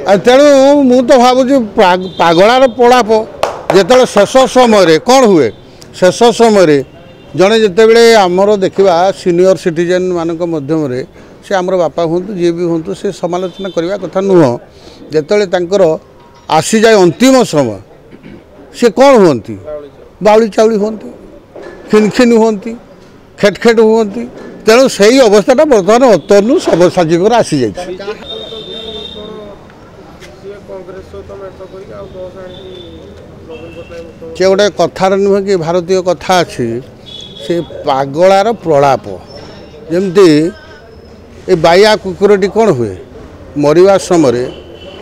तेणु मु तो भावुँ पागलार पड़ाप जो शेष समय कौन हुए शेष समय जड़े जिते आमर देखा सीनियर सिटीजेन मान मध्यम से आमर बापा हूँ जी भी हूँ से समालोचना करने कथा नुह जो आसी जाए अंतिम समय से कौन हमें बाउली चाउली हमें खिनखिन हमें खेट हमें तेणु से ही अवस्था बर्तमान अतनु सबसाचिक आसी जाए से गोटे कथार नुहे कि भारतीय कथा अच्छी से पागलार प्रलाप जमती ये बाया कुकुरटी कौन हुए मरवा समय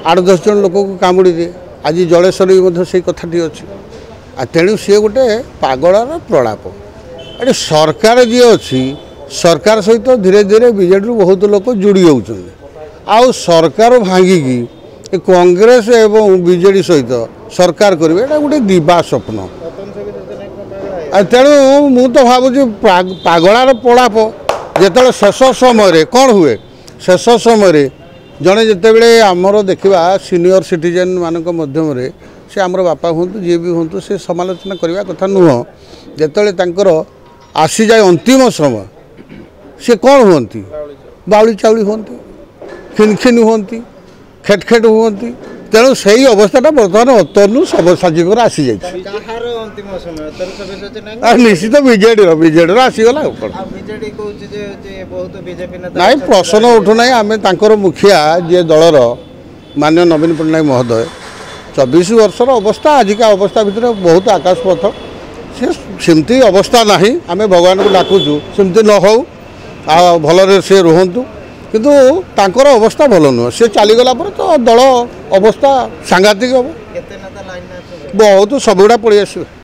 8-10 जन लोक को कामुड़ी दिए आज जलेश्वर भी से कथाटी अच्छी तेणु सी गोटे पागलार प्रलाप ये सरकार जी अच्छी सरकार सहित धीरे धीरे बीजेडी बहुत लोक जोड़ी होती आउ सरकार भांगिकी कांग्रेस एवं बीजेडी सहित सरकार करेंगे ये गोटे दिवा स्वप्न तेणु मु तो भावुँ पागलार पड़ाप जो शेष समय कौन हुए शेष समय जड़े जिते आमर देखा सीनियर सिटीजेन मान मध्यम से आमर बापा हूँ जी भी हूँ से समालोचना करने कथा नुह जो आसी जाए अंतिम समय से कौन हमें बाउली चाउली हमें खिनखिन हमें खेट हमें तेणु से ही अवस्था बर्तमान अतनु सबसाचिक आसी जाए निश्चित बीजेडी आसीगला ना प्रश्न उठुना आम तर मुखिया जी दलर माननीय नवीन पट्टनायक महोदय 24 वर्षर अवस्था आजिका अवस्था भितर बहुत आकाश पथ सेमती अवस्था ना आम भगवान को डाकुचु सेमती न हो भलरे से रुहतु किंतु तांकर अवस्था भल नुह सी चलीगला तो दल अवस्था सांघातिक हम बहुत सबुड़ा पलि आस।